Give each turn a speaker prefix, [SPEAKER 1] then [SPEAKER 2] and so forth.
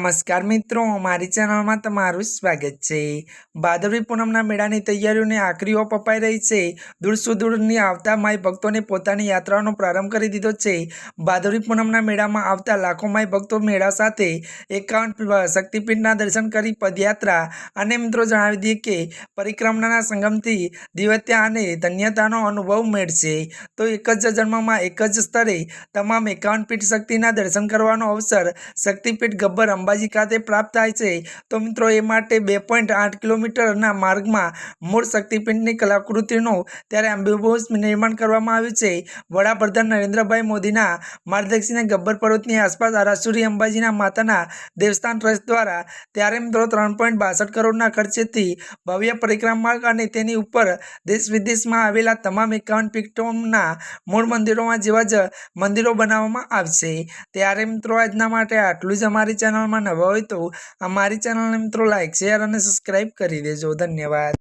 [SPEAKER 1] નમસ્કાર મિત્રો, મારી ચેનલમાં તમારું સ્વાગત છે। ભાદરવી પૂનમના મેળાની તૈયારીઓને આખરી ઓપ અપાઈ રહી છે। દૂર સુદૂરની આવતા માઈ ભક્તોને પોતાની યાત્રાનો પ્રારંભ કરી દીધો છે। ભાદરવી પૂનમના મેળામાં આવતા લાખો માઈ ભક્તો મેળા સાથે 51 શક્તિપીઠના દર્શન કરી પદયાત્રા અને મિત્રો જણાવી દઈએ કે પરિક્રમાના સંગમથી દિવ્યતા અને ધન્યતાનો અનુભવ મેળશે। તો એક જ જન્મમાં એક જ સ્થળે તમામ 51 પીઠ શક્તિના દર્શન કરવાનો અવસર શક્તિપીઠ ગબ્બર અંબાજી ખાતે પ્રાપ્ત થાય છે। તો મિત્રો એ માટે 2.8 કિલોમીટરના માર્ગમાં મૂળ શક્તિપીઠની કલાકૃતિનું ત્યારે એમ્બ્યુલન્સ નિર્માણ કરવામાં આવ્યું છે। વડાપ્રધાન નરેન્દ્રભાઈ મોદીના માર્ગદર્શનને ગબ્બર પર્વતની આસપાસ આરાસુરી અંબાજીના માતાના દેવસ્થાન ટ્રસ્ટ દ્વારા ત્યારે મિત્રો 3.62 કરોડના ખર્ચેથી ભવ્ય પરિક્રમા માર્ગ અને તેની ઉપર દેશ વિદેશમાં આવેલા તમામ 51 પીઠોના મૂળ મંદિરોમાં જેવા જ મંદિરો બનાવવામાં આવશે। ત્યારે મિત્રો આજના માટે આટલું જ। અમારી ચેનલમાં નવા હોય તો અમારી ચેનલને મિત્રો લાઈક, શેર અને સબસ્ક્રાઈબ કરી દેજો। ધન્યવાદ।